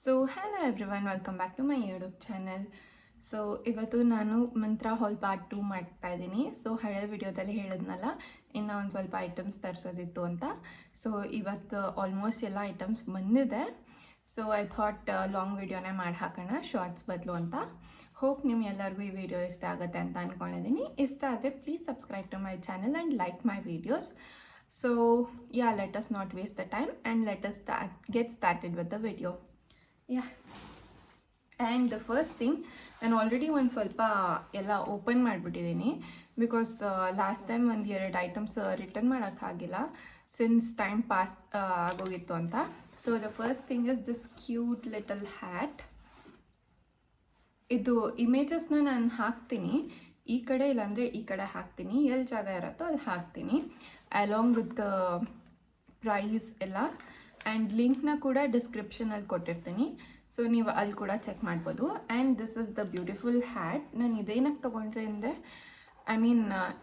So hello everyone, welcome back to my YouTube channel. So ಇವತ್ತು ನಾನು ಮಂತ್ರ ಹಾಲ್ part 2 ಮಾಡ್ತಾ ಇದ್ದೀನಿ. ಸೊ ಹಳೆ ವಿಡಿಯೋದಲ್ಲಿ ಹೇಳಿದ್ನಲ್ಲ, ಇನ್ನು ಒಂದು ಸ್ವಲ್ಪ ಐಟಮ್ಸ್ ತರಿಸೋದಿತ್ತು ಅಂತ. ಸೊ ಇವತ್ತು ಆಲ್ಮೋಸ್ಟ್ ಎಲ್ಲ ಐಟಮ್ಸ್ ಬಂದಿದೆ. ಸೊ ಐ ಥಾಟ್ ಲಾಂಗ್ ವಿಡಿಯೋನೇ ಮಾಡಿ ಹಾಕೋಣ ಶಾರ್ಟ್ಸ್ ಬದಲು ಅಂತ. ಹೋಪ್ ನಿಮ್ಗೆಲ್ಲರಿಗೂ ಈ ವಿಡಿಯೋ ಇಷ್ಟ ಆಗುತ್ತೆ ಅಂತ ಅಂದ್ಕೊಂಡಿದ್ದೀನಿ. ಇಷ್ಟ ಆದರೆ please subscribe to my channel and like my videos. So yeah, let us not waste the time and let us get started with the video. Yeah, and the first thing, ನಾನು already ಒಂದು ಸ್ವಲ್ಪ ಎಲ್ಲ open ಮಾಡಿಬಿಟ್ಟಿದ್ದೀನಿ because last time ಒಂದು 2 items return ಮಾಡೋಕ್ಕಾಗಿಲ್ಲ since time pass ಆಗೋಗಿತ್ತು ಅಂತ. So the first thing is this cute little hat. ಇದು ಇಮೇಜಸ್ನ ನಾನು ಹಾಕ್ತೀನಿ, ಈ ಕಡೆ ಇಲ್ಲಾಂದರೆ ಈ ಕಡೆ ಹಾಕ್ತೀನಿ, ಎಲ್ಲಿ ಜಾಗ ಇರುತ್ತೋ ಅಲ್ಲಿ ಹಾಕ್ತೀನಿ ಅಲಾಂಗ್ ವಿತ್ ಪ್ರೈಸ್ ಎಲ್ಲ. ಆ್ಯಂಡ್ ಲಿಂಕ್ನ ಕೂಡ ಡಿಸ್ಕ್ರಿಪ್ಷನಲ್ಲಿ ಕೊಟ್ಟಿರ್ತೀನಿ, ಸೊ ನೀವು ಅಲ್ಲಿ ಕೂಡ ಚೆಕ್ ಮಾಡ್ಬೋದು. And this is the beautiful hat. ನಾನು ಇದೇನಕ್ಕೆ ತೊಗೊಂಡ್ರೆ ಅಂದರೆ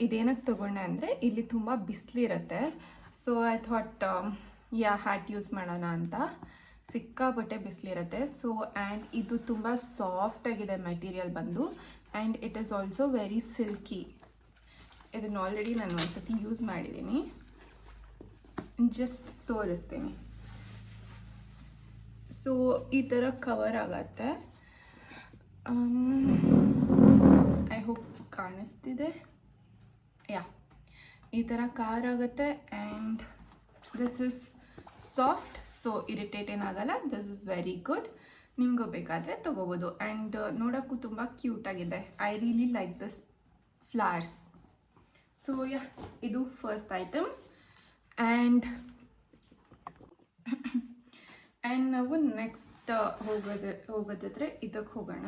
ಇದೇನಕ್ಕೆ ತೊಗೊಂಡೆ ಅಂದರೆ ಇಲ್ಲಿ ತುಂಬ ಬಿಸಿಲಿರುತ್ತೆ. So I thought hat use ಮಾಡೋಣ ಅಂತ. ಸಿಕ್ಕಾಪಟ್ಟೆ ಬಿಸಿಲಿರುತ್ತೆ. ಸೊ ಆ್ಯಂಡ್ ಇದು ತುಂಬ ಸಾಫ್ಟಾಗಿದೆ ಮೆಟೀರಿಯಲ್ ಬಂದು, and it is also very silky. ಇದನ್ನು ಆಲ್ರೆಡಿ ನಾನು ಒಂದ್ಸತಿ ಯೂಸ್ ಮಾಡಿದ್ದೀನಿ, ಜಸ್ಟ್ ತೋರಿಸ್ತೀನಿ. ಸೊ ಈ ಥರ ಕವರ್ ಆಗತ್ತೆ. ಐ ಹೋಪ್ ಕಾಣಿಸ್ತಿದೆ. ಈ ಥರ ಕವರ್ ಆಗುತ್ತೆ. And this is soft, so irritate ಏನಾಗಲ್ಲ. This is very good. ನಿಮಗೂ ಬೇಕಾದರೆ ತೊಗೋಬೋದು. ಆ್ಯಂಡ್ ನೋಡೋಕ್ಕೂ ತುಂಬ ಕ್ಯೂಟಾಗಿದೆ. I really like this flowers. So ಇದು ಫಸ್ಟ್ ಐಟಮ್. ಆ್ಯಂಡ್ ನಾವು ನೆಕ್ಸ್ಟ್ ಹೋಗೋದಾದರೆ ಇದಕ್ಕೆ ಹೋಗೋಣ.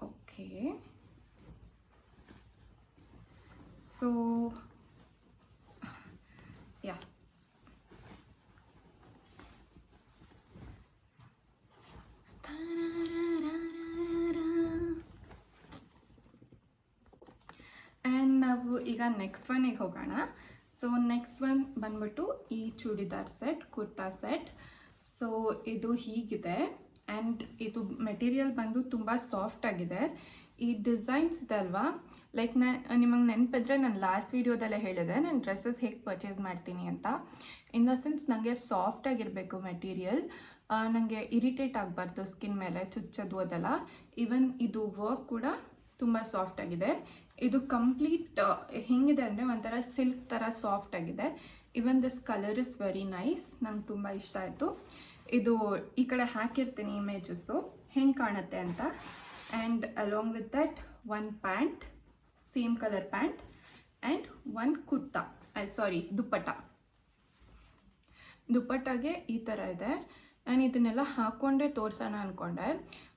ಓಕೆ, ಸೊ ಆ್ಯಂಡ್ ನಾವು ಈಗ ನೆಕ್ಸ್ಟ್ ಒನ್ನಿಗೆ ಹೋಗೋಣ. ಸೊ ನೆಕ್ಸ್ಟ್ ಒನ್ ಬಂದ್ಬಿಟ್ಟು ಈ churidar set, kurta set. So ಇದು ಹೀಗಿದೆ. ಆ್ಯಂಡ್ ಇದು ಮೆಟೀರಿಯಲ್ ಬಂದು ತುಂಬ ಸಾಫ್ಟಾಗಿದೆ. ಈ ಡಿಸೈನ್ಸ್ ಇದೆ ಅಲ್ವಾ, ಲೈಕ್ ನಿಮಗೆ ನೆನಪಿದ್ರೆ ನಾನು ಲಾಸ್ಟ್ ವೀಡಿಯೋದಲ್ಲೇ ಹೇಳಿದೆ ನಾನು ಡ್ರೆಸ್ಸಸ್ ಹೇಗೆ ಪರ್ಚೇಸ್ ಮಾಡ್ತೀನಿ ಅಂತ. ಇನ್ ದ ಸೆನ್ಸ್ ನನಗೆ ಸಾಫ್ಟಾಗಿರಬೇಕು ಮೆಟೀರಿಯಲ್, ನನಗೆ ಇರಿಟೇಟ್ ಆಗಬಾರ್ದು ಸ್ಕಿನ್ ಮೇಲೆ ಚುಚ್ಚೋದು ಅದೆಲ್ಲ. ಈವನ್ ಇದು ವರ್ಕ್ ಕೂಡ ತುಂಬ ಸಾಫ್ಟಾಗಿದೆ. ಇದು ಕಂಪ್ಲೀಟ್ ಹೆಂಗಿದೆ ಅಂದರೆ ಒಂಥರ ಸಿಲ್ಕ್ ಥರ ಸಾಫ್ಟಾಗಿದೆ. Even this colour is very nice, ನಂಗೆ ತುಂಬ ಇಷ್ಟ ಆಯಿತು. ಇದು ಈ ಕಡೆ ಹಾಕಿರ್ತೀನಿ ಇಮೇಜಸ್ಸು ಹೆಂಗೆ ಕಾಣುತ್ತೆ ಅಂತ. And along with that one pant, same colour pant, and one kurta, ದುಪ್ಪಟ್ಟಾಗೆ ಈ ಥರ ಇದೆ. ನಾನು ಇದನ್ನೆಲ್ಲ ಹಾಕ್ಕೊಂಡೇ ತೋರಿಸೋಣ ಅಂದ್ಕೊಂಡೆ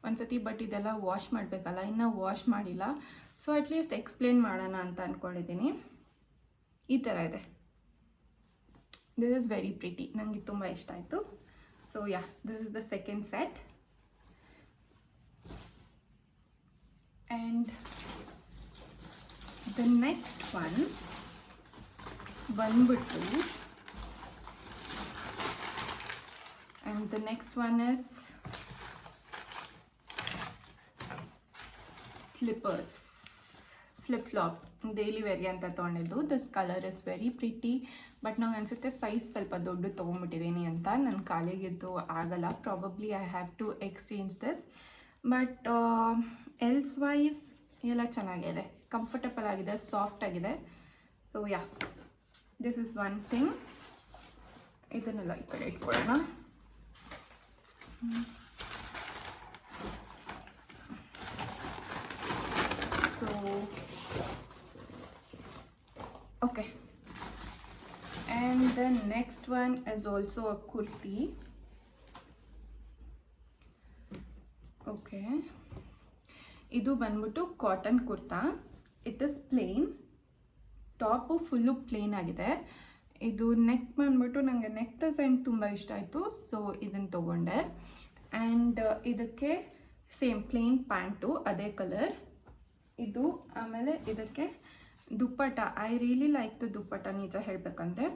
ಒಂದ್ಸತಿ, ಬಟ್ ಇದೆಲ್ಲ ವಾಶ್ ಮಾಡಬೇಕಲ್ಲ, ಇನ್ನೂ ವಾಶ್ ಮಾಡಿಲ್ಲ. ಸೊ ಅಟ್ಲೀಸ್ಟ್ ಎಕ್ಸ್ಪ್ಲೇನ್ ಮಾಡೋಣ ಅಂತ ಅಂದ್ಕೊಂಡಿದ್ದೀನಿ. ಈ ಥರ ಇದೆ. ದಿಸ್ ಇಸ್ ವೆರಿ ಪ್ರಿಟಿ, ನನಗೆ ತುಂಬ ಇಷ್ಟ ಆಯಿತು. So this is the second set. And the next one ಬಂದ್ಬಿಟ್ಟು, and the next one is slippers, flip-flop, daily ವೇರ್ಗೆ ಅಂತ ತೊಗೊಂಡಿದ್ದು. This colour is very pretty, but ನಂಗೆ ಅನಿಸುತ್ತೆ ಸೈಜ್ ಸ್ವಲ್ಪ ದೊಡ್ಡ ತೊಗೊಂಬಿಟ್ಟಿದ್ದೀನಿ ಅಂತ. ನನ್ನ ಕಾಲಿಗಿದ್ದು ಆಗಲ್ಲ, probably I have to exchange this. But elsewise ಎಲ್ಲ ಚೆನ್ನಾಗಿದೆ, ಕಂಫರ್ಟಬಲ್ ಆಗಿದೆ, ಸಾಫ್ಟ್ ಆಗಿದೆ. So this is one thing. ಇದನ್ನೆಲ್ಲ ಈ ಕಡೆ ಇಟ್ಕೊಳ್ಳೋಣ. So okay, and the next one is also a kurti. Okay, ಇದು ಬಂದ್ಬಿಟ್ಟು cotton kurta. It is plain, top full plain ಆಗಿದೆ. ಇದು ನೆಕ್ ಬಂದ್ಬಿಟ್ಟು ನನಗೆ ನೆಕ್ ಡಿಸೈನ್ ತುಂಬ ಇಷ್ಟ ಆಯಿತು, ಸೊ ಇದನ್ನು ತೊಗೊಂಡೆ. ಆ್ಯಂಡ್ ಇದಕ್ಕೆ ಸೇಮ್ ಪ್ಲೇನ್ ಪ್ಯಾಂಟು, ಅದೇ ಕಲರ್ ಇದು. ಆಮೇಲೆ ಇದಕ್ಕೆ ದುಪ್ಪಟ್ಟ. ಐ ರಿಯಲಿ ಲೈಕ್ ದ ದುಪ್ಪಟ್ಟ, ನಿಜ ಹೇಳಬೇಕಂದ್ರೆ.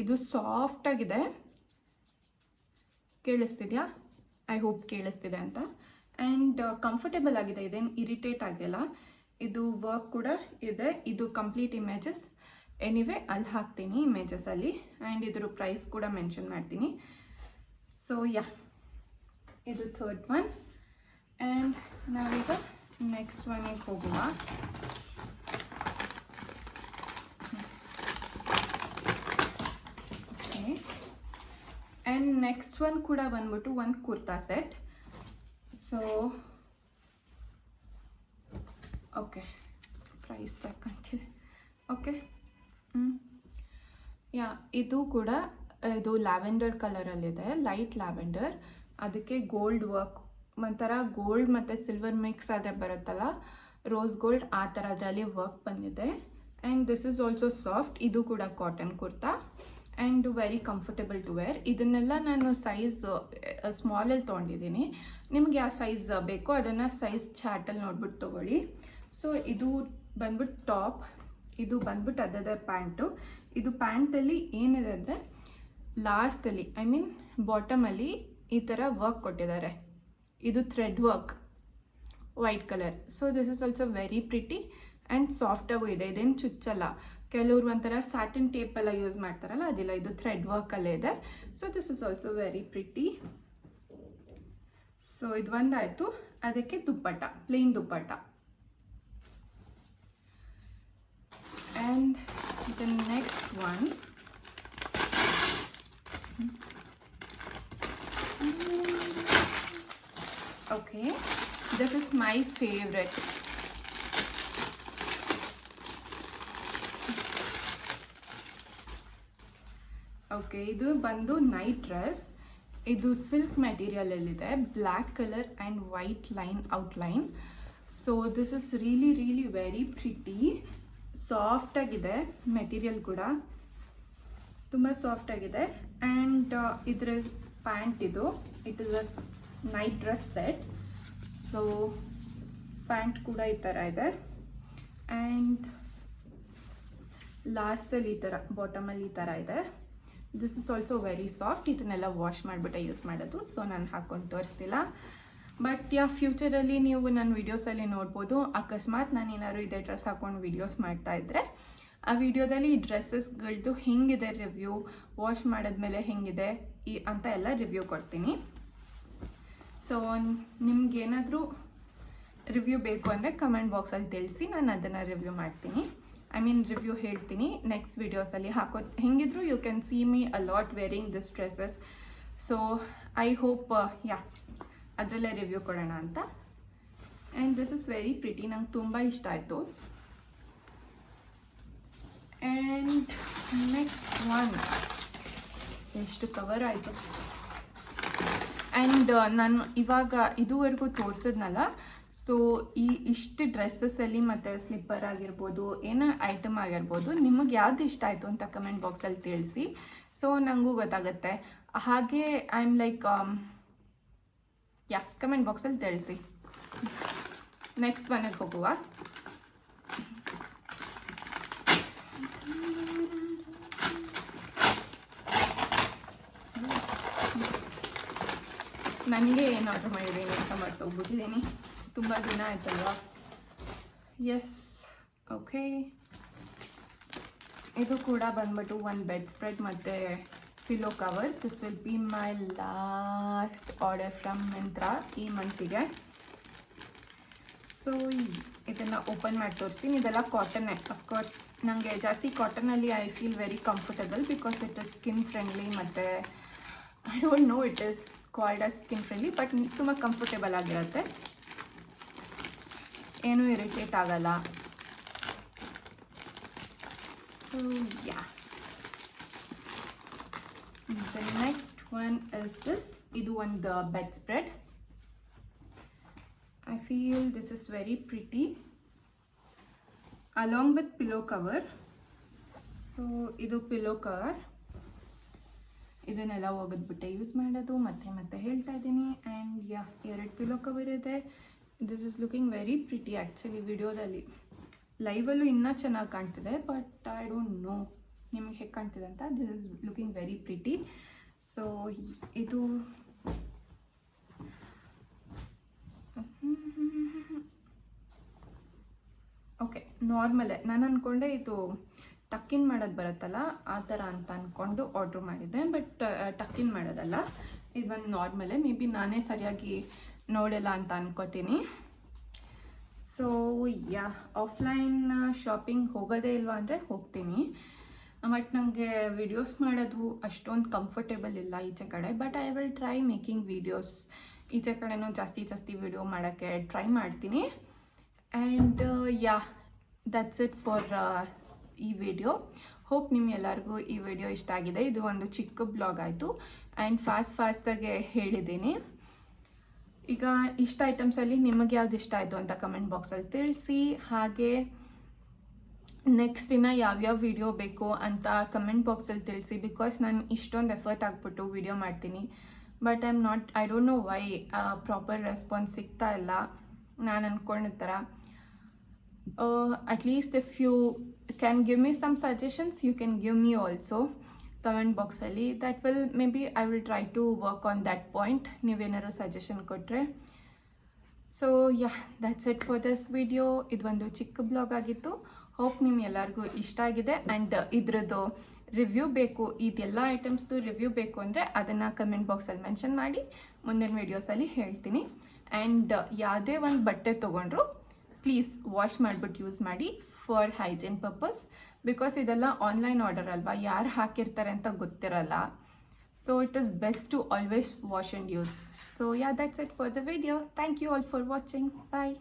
ಇದು ಸಾಫ್ಟಾಗಿದೆ, ಕೇಳಿಸ್ತಿದ್ಯಾ? ಐ ಹೋಪ್ ಕೇಳಿಸ್ತಿದೆ ಅಂತ. ಆ್ಯಂಡ್ ಕಂಫರ್ಟೇಬಲ್ ಆಗಿದೆ, ಇದೇನು ಇರಿಟೇಟ್ ಆಗಿಲ್ಲ. ಇದು ವರ್ಕ್ ಕೂಡ ಇದೆ. ಇದು ಕಂಪ್ಲೀಟ್ ಇಮೇಜಸ್ ಎನಿವೆ ಅಲ್ಲಿ ಹಾಕ್ತೀನಿ ಇಮೇಜಸಲ್ಲಿ, ಆ್ಯಂಡ್ ಇದ್ರ ಪ್ರೈಸ್ ಕೂಡ ಮೆನ್ಷನ್ ಮಾಡ್ತೀನಿ. ಸೊ ಯಾ, ಇದು ಥರ್ಡ್ ಒನ್. ಆ್ಯಂಡ್ ನಾವೀಗ ನೆಕ್ಸ್ಟ್ ಒನ್ಗೆ ಹೋಗುವ. ಓಕೆ, ಆ್ಯಂಡ್ ನೆಕ್ಸ್ಟ್ ಒನ್ ಕೂಡ ಬಂದ್ಬಿಟ್ಟು ಒಂದು kurta set. So okay, price tag ಅಂತಿದೆ. ಓಕೆ, ಯಾ, ಇದು ಕೂಡ ಇದು ಲ್ಯಾವೆಂಡರ್ ಕಲರಲ್ಲಿದೆ, ಲೈಟ್ ಲ್ಯಾವೆಂಡರ್. ಅದಕ್ಕೆ ಗೋಲ್ಡ್ ವರ್ಕ್, ಒಂಥರ ಗೋಲ್ಡ್ ಮತ್ತು ಸಿಲ್ವರ್ ಮಿಕ್ಸ್ ಆದರೆ ಬರುತ್ತಲ್ಲ, ರೋಸ್ ಗೋಲ್ಡ್, ಆ ಥರ ಅದರಲ್ಲಿ ವರ್ಕ್ ಬಂದಿದೆ. And this is also soft. ಇದು ಕೂಡ cotton kurta and very comfortable to wear. ಇದನ್ನೆಲ್ಲ ನಾನು ಸೈಜ್ ಸ್ಮಾಲಲ್ಲಿ ತೊಗೊಂಡಿದ್ದೀನಿ. ನಿಮ್ಗೆ ಯಾವ ಸೈಜ್ ಬೇಕೋ ಅದನ್ನು ಸೈಜ್ ಚಾರ್ಟಲ್ಲಿ ನೋಡ್ಬಿಟ್ಟು ತೊಗೊಳ್ಳಿ. ಸೊ ಇದು ಬಂದ್ಬಿಟ್ಟು ಟಾಪ್, ಇದು ಬಂದ್ಬಿಟ್ಟು ಅದದ ಪ್ಯಾಂಟು. ಇದು ಪ್ಯಾಂಟಲ್ಲಿ ಏನಿದೆ ಅಂದರೆ ಲಾಸ್ಟಲ್ಲಿ, ಐ ಮೀನ್ ಬಾಟಮಲ್ಲಿ ಈ ಥರ ವರ್ಕ್ ಕೊಟ್ಟಿದ್ದಾರೆ. ಇದು thread work, white colour. So this is also very pretty and ಸಾಫ್ಟಾಗೂ ಇದೆ, ಇದೇನು ಚುಚ್ಚಲ್ಲ. ಕೆಲವ್ರು ಒಂಥರ ಸ್ಯಾಟಿನ್ ಟೇಪೆಲ್ಲ ಯೂಸ್ ಮಾಡ್ತಾರಲ್ಲ, ಅದಿಲ್ಲ, ಇದು ಥ್ರೆಡ್ ವರ್ಕಲ್ಲೇ ಇದೆ. So this is also very pretty. So ಇದು ಒಂದಾಯಿತು. ಅದಕ್ಕೆ dupatta, plain dupatta. And the next one, okay, this is my favorite. Okay, ಇದು ಬಂದು ನೈಟ್ ಡ್ರೆಸ್. ಇದು ಸಿಲ್ಕ್ ಮೆಟೀರಿಯಲಲ್ಲಿದೆ, black colour and white line outline. So this is really very pretty. ಸಾಫ್ಟಾಗಿದೆ, material ಕೂಡ ತುಂಬ ಸಾಫ್ಟಾಗಿದೆ. ಆ್ಯಂಡ್ ಇದರ ಪ್ಯಾಂಟ್ ಇದು, it is a night dress set. So pant ಕೂಡ ಈ ಥರ ಇದೆ. ಆ್ಯಂಡ್ ಲಾಸ್ಟಲ್ಲಿ ಈ ಥರ, ಬಾಟಮಲ್ಲಿ ಈ ಥರ ಇದೆ. This is also very soft. ಇದನ್ನೆಲ್ಲ ವಾಶ್ ಮಾಡಿಬಿಟ್ಟೆ ಯೂಸ್ ಮಾಡೋದು, ಸೊ ನಾನು ಹಾಕ್ಕೊಂಡು ತೋರಿಸ್ತಿಲ್ಲ. ಬಟ್ ಯಾ, ಫ್ಯೂಚರಲ್ಲಿ ನೀವು ನನ್ನ ವೀಡಿಯೋಸಲ್ಲಿ ನೋಡ್ಬೋದು. ಅಕಸ್ಮಾತ್ ನಾನು ಏನಾದ್ರು ಇದೇ ಡ್ರೆಸ್ ಹಾಕ್ಕೊಂಡು ವೀಡಿಯೋಸ್ ಮಾಡ್ತಾಯಿದ್ರೆ ಆ ವಿಡಿಯೋದಲ್ಲಿ ಈ ಡ್ರೆಸ್ಸಸ್ಗಳದ್ದು ಹೆಂಗಿದೆ ರಿವ್ಯೂ, ವಾಶ್ ಮಾಡಿದ್ಮೇಲೆ ಹೆಂಗಿದೆ ಅಂತ ಎಲ್ಲ ರಿವ್ಯೂ ಕೊಡ್ತೀನಿ. ಸೊ ನಿಮ್ಗೇನಾದರೂ ರಿವ್ಯೂ ಬೇಕು ಅಂದರೆ ಕಮೆಂಟ್ ಬಾಕ್ಸಲ್ಲಿ ತಿಳಿಸಿ, ನಾನು ಅದನ್ನು ರಿವ್ಯೂ ಮಾಡ್ತೀನಿ. ಐ ಮೀನ್ ರಿವ್ಯೂ ಹೇಳ್ತೀನಿ ನೆಕ್ಸ್ಟ್ ವೀಡಿಯೋಸಲ್ಲಿ ಹಾಕೋದು. ಹೆಂಗಿದ್ರು you can see me a lot wearing this dresses. So I hope yeah, ಅದರಲ್ಲೇ ರಿವ್ಯೂ ಕೊಡೋಣ ಅಂತ. And this is very pretty, ನಂಗೆ ತುಂಬ ಇಷ್ಟ ಆಯಿತು. ಆ್ಯಂಡ್ ನೆಕ್ಸ್ಟ್ ಒನ್, ಎಷ್ಟು ಕವರ್ ಆಯಿತು. ಆ್ಯಂಡ್ ನಾನು ಇವಾಗ ಇದುವರೆಗೂ ತೋರಿಸಿದ್ನಲ್ಲ, ಸೊ ಇಷ್ಟು ಡ್ರೆಸ್ಸಸ್ಸಲ್ಲಿ ಮತ್ತು ಸ್ಲಿಪ್ಪರ್ ಆಗಿರ್ಬೋದು, ಏನೋ ಐಟಮ್ ಆಗಿರ್ಬೋದು, ನಿಮಗೆ ಯಾವ್ದು ಇಷ್ಟ ಆಯಿತು ಅಂತ ಕಮೆಂಟ್ ಬಾಕ್ಸಲ್ಲಿ ತಿಳಿಸಿ. ಸೊ ನನಗೂ ಗೊತ್ತಾಗುತ್ತೆ. ಹಾಗೆ I am like yeah, comment ಬಾಕ್ಸಲ್ಲಿ ತಿಳಿಸಿ. ನೆಕ್ಸ್ಟ್ ಒನ್ಗೆ ಹೋಗುವ. ನನಗೆ ಏನು ಆರ್ಡರ್ ಮಾಡಿದ್ದೀನಿ ಅಂತ ಮರ್ತೋಗ್ಬಿಟ್ಟಿದ್ದೀನಿ, ತುಂಬ ದಿನ ಆಯ್ತಲ್ವಾ. Yes, okay. ಇದು ಕೂಡ ಬಂದ್ಬಿಟ್ಟು ಒಂದು ಬೆಡ್ ಸ್ಪ್ರೆಡ್ ಮತ್ತು pillow cover. This will be my last order from Myntra ಈ ಮಂತಿಗೆ. ಸೊ ಇದನ್ನು ಓಪನ್ ಮಾಡಿ ತೋರಿಸ್ತೀನಿ. ಇದೆಲ್ಲ ಕಾಟನ್ನೇ, ಅಫ್ಕೋರ್ಸ್. ನನಗೆ ಜಾಸ್ತಿ ಕಾಟನಲ್ಲಿ I feel very comfortable because it is skin friendly, ಮತ್ತು I don't know it is called as skin friendly, but ತುಂಬ ಕಂಫರ್ಟೇಬಲ್ ಆಗಿರುತ್ತೆ, ಏನೂ ಇರಿಟೇಟ್ ಆಗಲ್ಲ. So yeah, the next one is this. ಇದು ಒಂದು bedspread. I feel this is very pretty along with pillow cover. So ಇದು pillow cover, ಇದನ್ನೆಲ್ಲ ಒಗೆದ್ಬಿಟ್ಟೆ use ಮಾಡೋದು, ಮತ್ತೆ ಹೇಳ್ತಾ ಇದ್ದೀನಿ. ಆ್ಯಂಡ್ ಯಾ, 2 ಪಿಲ್ಲೋ ಕವರ್ ಇದೆ. This is looking very pretty actually. ವಿಡಿಯೋದಲ್ಲಿ ಲೈವಲ್ಲೂ ಇನ್ನೂ ಚೆನ್ನಾಗಿ ಕಾಣ್ತಿದೆ, ಬಟ್ ಐ ಡೋಂಟ್ ನೋ ನಿಮಗೆ ಹೇಗೆ ಕಾಣ್ತಿದೆ ಅಂತ. This is looking very pretty. So ಇದು ನಾರ್ಮಲೇ ನಾನು ಅಂದ್ಕೊಂಡೆ ಇದು ಟಕ್ಕಿನ್ ಮಾಡೋದು ಬರುತ್ತಲ್ಲ ಆ ಥರ ಅಂತ ಅಂದ್ಕೊಂಡು ಆರ್ಡ್ರ್ ಮಾಡಿದ್ದೆ, ಬಟ್ ಟಕ್ಕಿನ್ ಮಾಡೋದಲ್ಲ, ಇದು ಒಂದು ನಾರ್ಮಲೇ. ಮೇ ಬಿ ನಾನೇ ಸರಿಯಾಗಿ ನೋಡಿಲ್ಲ ಅಂತ ಅನ್ಕೋತೀನಿ. ಸೊ ಯಾ, ಆಫ್ಲೈನ್ ಶಾಪಿಂಗ್ ಹೋಗೋದೇ ಇಲ್ವಾ ಅಂದರೆ ಹೋಗ್ತೀನಿ, ಬಟ್ ನನಗೆ ವಿಡಿಯೋಸ್ ಮಾಡೋದು ಅಷ್ಟೊಂದು ಕಂಫರ್ಟೇಬಲ್ ಇಲ್ಲ ಈಚೆ ಕಡೆ. But I will try making videos, ಈಚೆ ಕಡೆನೂ ಜಾಸ್ತಿ ವಿಡಿಯೋ ಮಾಡೋಕ್ಕೆ ಟ್ರೈ ಮಾಡ್ತೀನಿ. And yeah, that's it for ಈ ವಿಡಿಯೋ. ಹೋಪ್ ನಿಮ್ಗೆಲ್ಲರಿಗೂ ಈ ವಿಡಿಯೋ ಇಷ್ಟ ಆಗಿದೆ. ಇದು ಒಂದು ಚಿಕ್ಕ ಬ್ಲಾಗ್ ಆಯಿತು ಆ್ಯಂಡ್ ಫಾಸ್ಟಾಗೆ ಹೇಳಿದ್ದೀನಿ. ಈಗ ಇಷ್ಟ ಐಟಮ್ಸಲ್ಲಿ ನಿಮಗೆ ಯಾವ್ದು ಇಷ್ಟ ಆಯಿತು ಅಂತ ಕಮೆಂಟ್ ಬಾಕ್ಸಲ್ಲಿ ತಿಳಿಸಿ. ಹಾಗೆ ನೆಕ್ಸ್ಟ್ ದಿನ ಯಾವ್ಯಾವ ವಿಡಿಯೋ ಬೇಕು ಅಂತ ಕಮೆಂಟ್ ಬಾಕ್ಸಲ್ಲಿ ತಿಳಿಸಿ. ಬಿಕಾಸ್ ನಾನು ಇಷ್ಟೊಂದು ಎಫರ್ಟ್ ಆಗಿಬಿಟ್ಟು ವಿಡಿಯೋ ಮಾಡ್ತೀನಿ, but I don't know why proper response ಸಿಗ್ತಾ ಇಲ್ಲ ನಾನು ಅಂದ್ಕೊಂಡಿದ್ದ ಥರ. At least if you can give me some suggestions, you can give me also comment ಬಾಕ್ಸಲ್ಲಿ. That will maybe I will try to work on that point, ನೀವೇನಾದ್ರು suggestion ಕೊಟ್ಟರೆ. So yeah, that's it for this video. ಇದು ಒಂದು ಚಿಕ್ಕ blog ಆಗಿತ್ತು. Hope ನಿಮ್ಗೆಲ್ಲರಿಗೂ ಇಷ್ಟ ಆಗಿದೆ. ಆ್ಯಂಡ್ ಇದ್ರದ್ದು ರಿವ್ಯೂ ಬೇಕು, ಇದೆಲ್ಲ ಐಟಮ್ಸ್ದು ರಿವ್ಯೂ ಬೇಕು ಅಂದರೆ ಅದನ್ನು ಕಮೆಂಟ್ ಬಾಕ್ಸಲ್ಲಿ ಮೆನ್ಷನ್ ಮಾಡಿ, ಮುಂದಿನ ವೀಡಿಯೋಸಲ್ಲಿ ಹೇಳ್ತೀನಿ. ಆ್ಯಂಡ್ ಯಾವುದೇ ಒಂದು ಬಟ್ಟೆ ತೊಗೊಂಡ್ರು ಪ್ಲೀಸ್ ವಾಶ್ ಮಾಡಿಬಿಟ್ಟು ಯೂಸ್ ಮಾಡಿ ಫಾರ್ ಹೈಜೀನ್ ಪರ್ಪಸ್. ಬಿಕಾಸ್ ಇದೆಲ್ಲ ಆನ್ಲೈನ್ ಆರ್ಡರ್ ಅಲ್ವಾ, ಯಾರು ಹಾಕಿರ್ತಾರೆ ಅಂತ ಗೊತ್ತಿರಲ್ಲ. So it is best to always wash and use. So yeah, that's it for the video. Thank you all for watching. Bye.